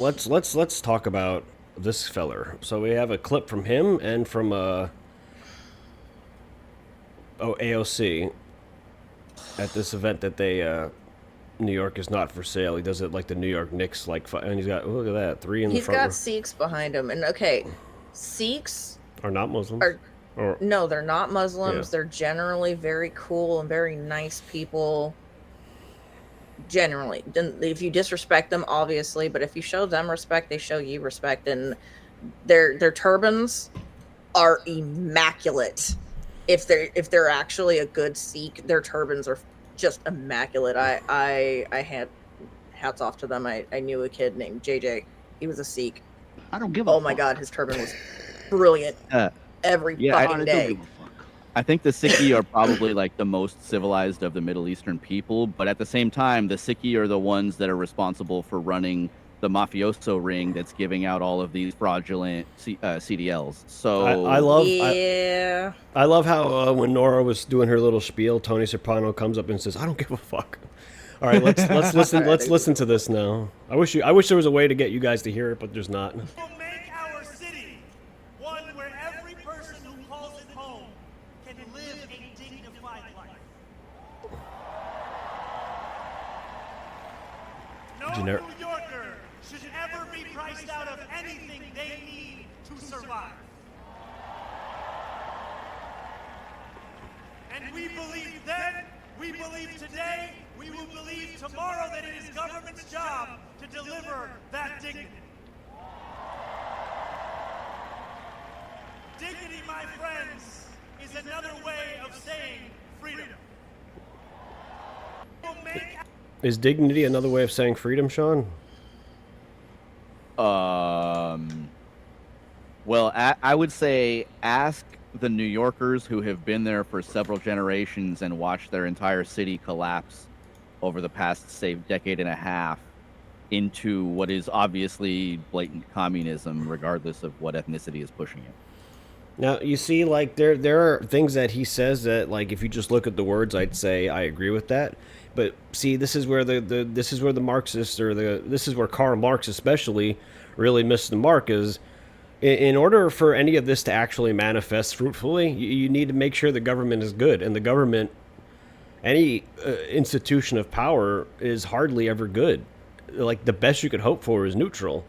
Let's talk about this feller. So we have a clip from him and from AOC at this event that they New York is not for sale. He does it like the New York Knicks, and he's got, look at that, three in the He's front got row. Sikhs behind him, and okay, Sikhs Are not Muslims. are Or no, they're not Muslims. Yeah. They're generally very cool and very nice people. Generally, if you disrespect them, obviously, but if you show them respect, they show you respect, and their turbans are immaculate. If they're actually a good Sikh, their turbans are just immaculate. I had hats off to them. I knew a kid named JJ. He was a Sikh. I don't give a Oh my god, his turban was brilliant every fucking day. I think the Sikhi are probably like the most civilized of the Middle Eastern people, but at the same time, the Sikhi are the ones that are responsible for running the mafioso ring that's giving out all of these fraudulent CDLs. So I love how when Nora was doing her little spiel, Tony Soprano comes up and says, "I don't give a fuck." All right, let's listen. Let's listen to this now. I wish there was a way to get you guys to hear it, but there's not. Make our city one where every person who calls it home can live a dignified life. No New Yorker should ever be priced out of anything they need to survive. And we believe then, we believe today, we will believe tomorrow that it is government's job to deliver that dignity. Dignity, my friends, is another way of saying freedom. Is dignity another way of saying freedom, Sean? Well, I would say ask the New Yorkers who have been there for several generations and watched their entire city collapse over the past, say, decade and a half into what is obviously blatant communism, regardless of what ethnicity is pushing it. Now, you see, like, there are things that he says that, like, if you just look at the words, I'd say I agree with that. But see, this is where the Marxists, this is where Karl Marx especially really missed the mark. Is in order for any of this to actually manifest fruitfully, you need to make sure the government is good, and the government, any institution of power, is hardly ever good. Like, the best you could hope for is neutral,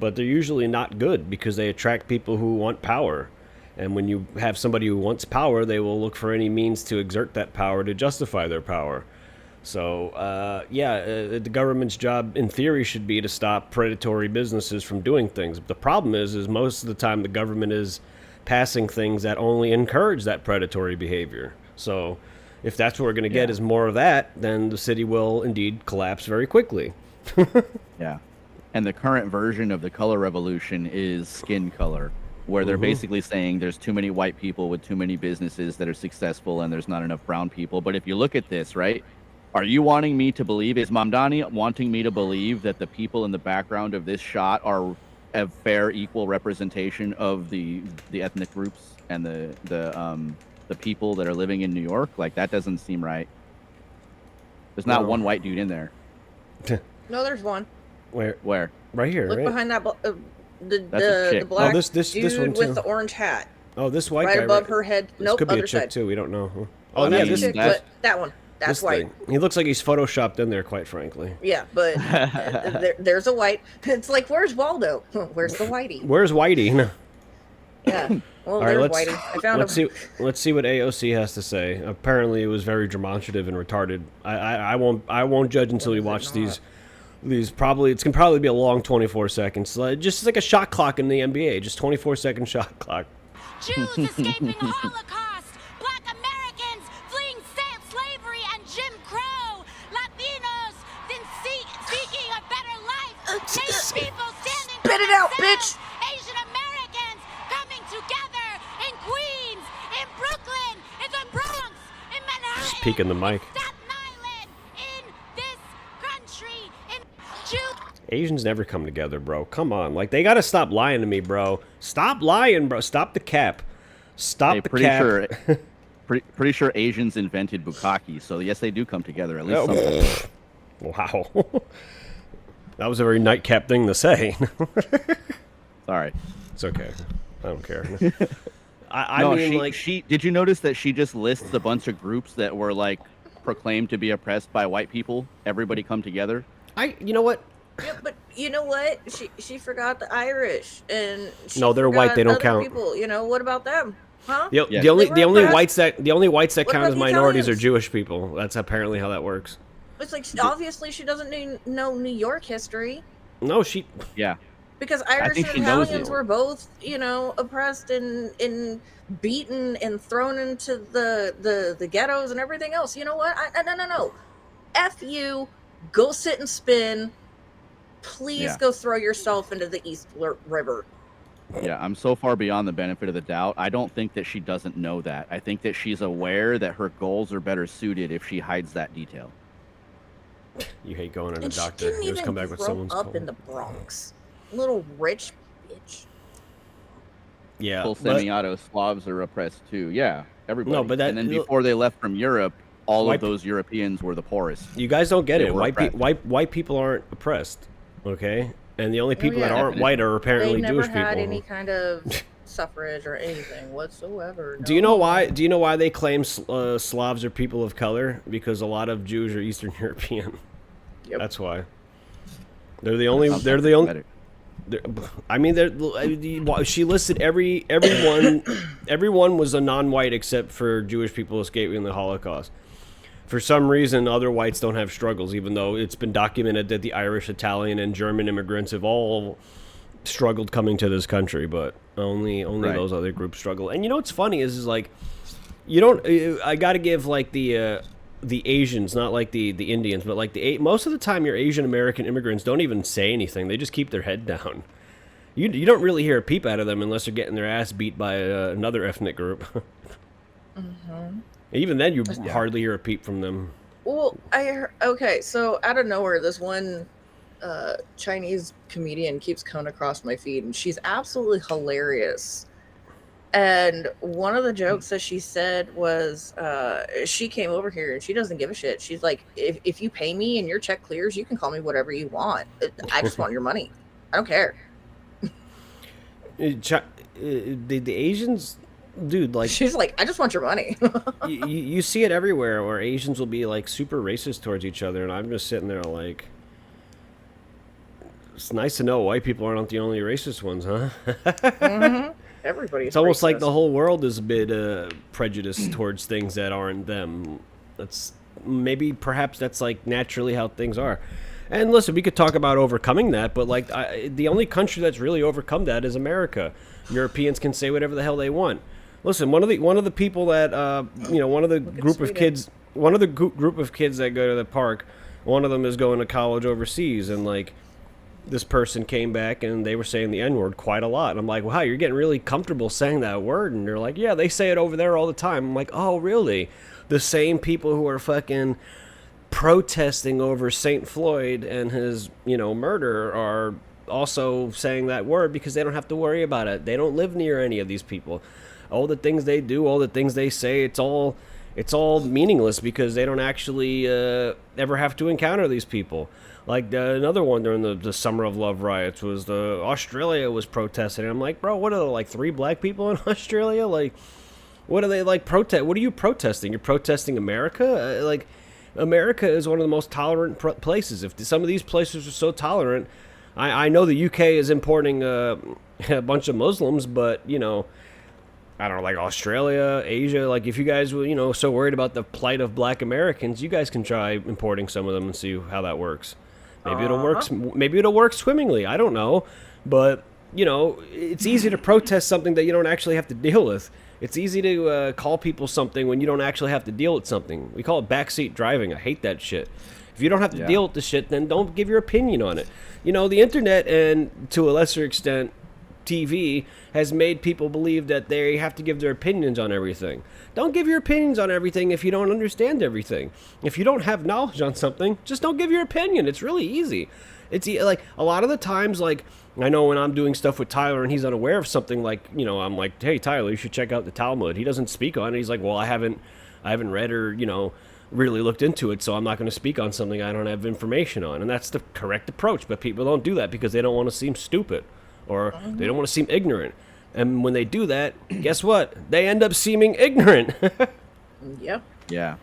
but they're usually not good because they attract people who want power. And when you have somebody who wants power, they will look for any means to exert that power to justify their power. So, the government's job, in theory, should be to stop predatory businesses from doing things. But the problem is most of the time the government is passing things that only encourage that predatory behavior. So, if that's what we're going to get is more of that, then the city will indeed collapse very quickly. Yeah. And the current version of the color revolution is skin color, where they're basically saying there's too many white people with too many businesses that are successful and there's not enough brown people. But if you look at this, right, are you wanting me to believe, is Mamdani wanting me to believe that the people in the background of this shot are a fair, equal representation of the ethnic groups and the people that are living in New York? Like, that doesn't seem right. There's not one white dude in there. No, there's one. Where? Right here. Look right? behind that. The black dude one with the orange hat. Oh, this white right guy above her head. This nope, could be other a chick side. too. We don't know. Oh, yeah, this chick, but that one. That's white. Thing. He looks like he's photoshopped in there, quite frankly. Yeah, but there's a white. It's like, where's Waldo? Where's the whitey? Where's Whitey? No. Yeah. Well, All there's right, Whitey. I found him. Let's see what AOC has to say. Apparently, it was very demonstrative and retarded. I won't judge until we watch these. Probably it's gonna probably be a long 24 seconds. Just like a shot clock in the NBA, just 24-second shot clock. Jews escaping the Holocaust, Black Americans fleeing slavery and Jim Crow, Latinos seeking a better life, Native people standing Spit it out, bitch! Asian Americans coming together in Queens, in Brooklyn, in the Bronx, in Manhattan. Just peeking the mic. Asians never come together, bro. Come on. Like, they gotta stop lying to me, bro. Stop lying, bro. Stop the cap. Stop the cap. Pretty sure Asians invented bukkake, so yes, they do come together. At least something. Wow. That was a very nightcap thing to say. Sorry. It's okay. I don't care. No, I mean, she, like, she did you notice that she just lists a bunch of groups that were like proclaimed to be oppressed by white people? Everybody come together. you know what? Yeah, but you know what? She forgot the Irish and she No, they're white, forgot they don't other count. People, what about them? Huh? The, Yeah. the only They were the only oppressed. whites that What count about as the minorities are Italians? Jewish people. That's apparently how that works. It's like obviously she doesn't know New York history No, she. Yeah. because Irish think and she knows Italians it. were both, oppressed and beaten and thrown into the ghettos and everything else. You know what? No. F you. Go sit and spin. Please Yeah. go throw yourself into the East River. Yeah, I'm so far beyond the benefit of the doubt. I don't think that she doesn't know that. I think that she's aware that her goals are better suited if she hides that detail. You hate going to the And she doctor. didn't You just even come back with grow someone's up cold. in the Bronx. Little rich bitch. Yeah, Full but semi-auto Slavs are oppressed too. Yeah, everybody. No, but that- and then before they left from Europe, all White of those Europeans were the poorest. you guys don't get They it. were oppressed. White people aren't oppressed. Okay, and the only people that yeah. aren't white are apparently They never Jewish had people. any kind of suffrage or anything whatsoever. Do you know no. why? Do you know why they claim Slavs are people of color? Because a lot of Jews are Eastern European. Yep. That's why. They're the only. They're the only. I mean, she listed everyone. Everyone was a non-white except for Jewish people escaping the Holocaust. For some reason, other whites don't have struggles, even though it's been documented that the Irish, Italian, and German immigrants have all struggled coming to this country, but only Right. those other groups struggle. And you know what's funny is like, you don't. I got to give like the Asians, not like the Indians, but like most of the time, your Asian American immigrants don't even say anything. They just keep their head down. You don't really hear a peep out of them unless they're getting their ass beat by another ethnic group. Even then, you hardly hear a peep from them. Well, okay, so out of nowhere, this one Chinese comedian keeps coming across my feed, and she's absolutely hilarious. And one of the jokes that she said was, she came over here and she doesn't give a shit. She's like, if you pay me and your check clears, you can call me whatever you want. I just want your money. I don't care. The Asians, dude, like She's like, I just want your money. you see it everywhere where Asians will be like super racist towards each other, and I'm just sitting there like, it's nice to know white people aren't the only racist ones, huh? Everybody's It's almost like racist. the whole world is a bit prejudiced towards things that aren't them. That's perhaps that's like naturally how things are. And listen, we could talk about overcoming that, but like the only country that's really overcome that is America. Europeans can say whatever the hell they want. Listen, one of the people that one of the group of kids, group of kids that go to the park, one of them is going to college overseas, and like this person came back and they were saying the N-word quite a lot. And I'm like, wow, you're getting really comfortable saying that word. And they're like, yeah, they say it over there all the time. I'm like, oh, really? The same people who are fucking protesting over St. Floyd and his, murder are also saying that word because they don't have to worry about it. They don't live near any of these people. All the things they do, all the things they say, it's all meaningless because they don't actually ever have to encounter these people. Like another one during the Summer of Love riots was Australia was protesting. And I'm like, bro, what are there, like 3 black people in Australia? Like, what are they like protest? What are you protesting? You're protesting America? Like, America is one of the most tolerant places. If some of these places are so tolerant, I know the UK is importing a bunch of Muslims, but I don't know, like Australia, Asia, like if you guys were, so worried about the plight of black Americans, you guys can try importing some of them and see how that works. Maybe it'll work swimmingly. I don't know. But, it's easy to protest something that you don't actually have to deal with. It's easy to call people something when you don't actually have to deal with something. We call it backseat driving. I hate that shit. If you don't have to deal with the shit, then don't give your opinion on it. The internet and, to a lesser extent, TV has made people believe that they have to give their opinions on everything. Don't give your opinions on everything if you don't understand everything. If you don't have knowledge on something, just don't give your opinion. It's really easy. It's like a lot of the times, like I know when I'm doing stuff with Tyler and he's unaware of something, like I'm like, hey Tyler, you should check out the Talmud. He doesn't speak on it. He's like, well, I haven't read or really looked into it, so I'm not going to speak on something I don't have information on. And that's the correct approach, but people don't do that because they don't want to seem stupid or they don't want to seem ignorant. And when they do that, guess what? They end up seeming ignorant. Yep. Yeah.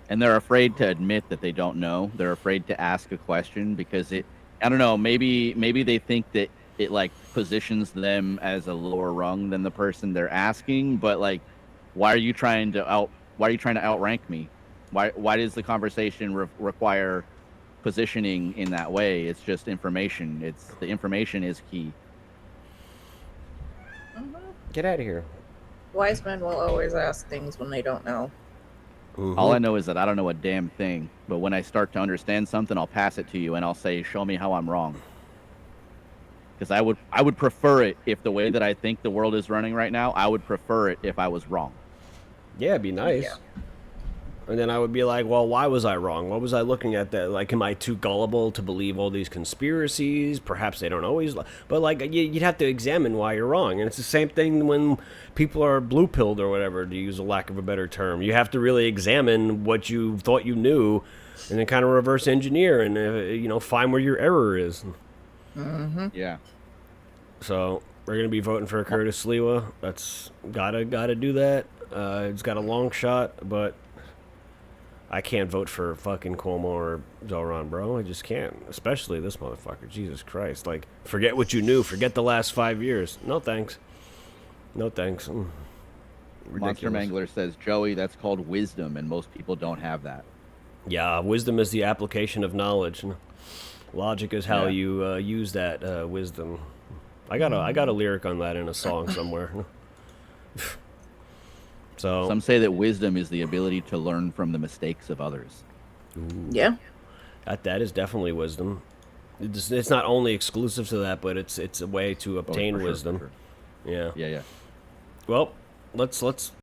And they're afraid to admit that they don't know. They're afraid to ask a question because I don't know, maybe they think that it like positions them as a lower rung than the person they're asking, but like why are you trying to outrank me? Why does the conversation require positioning in that way? It's just information. The information is key. Get out of here. Wise men will always ask things when they don't know. All I know is that I don't know a damn thing, but when I start to understand something, I'll pass it to you and I'll say, show me how I'm wrong. Because I would prefer it if the way that I think the world is running right now, I would prefer it if I was wrong. Yeah, it'd be nice. Yeah. And then I would be like, well, why was I wrong? What was I looking at that? Like, am I too gullible to believe all these conspiracies? Perhaps they don't always. But, like, you'd have to examine why you're wrong. And it's the same thing when people are blue-pilled or whatever, to use a lack of a better term. You have to really examine what you thought you knew and then kind of reverse engineer and, find where your error is. Mm-hmm. Yeah. So, we're going to be voting for Curtis Sliwa. That's gotta do that. It's got a long shot, but I can't vote for fucking Cuomo or Zoran, bro. I just can't. Especially this motherfucker. Jesus Christ. Like, forget what you knew. Forget the last 5 years. No thanks. No thanks. Monster Mangler says, Joey, that's called wisdom, and most people don't have that. Yeah, wisdom is the application of knowledge. Logic is how you use that wisdom. I got a lyric on that in a song somewhere. So some say that wisdom is the ability to learn from the mistakes of others. Yeah. That is definitely wisdom. It's not only exclusive to that, but it's a way to obtain wisdom. For sure. Yeah. Yeah. Well, let's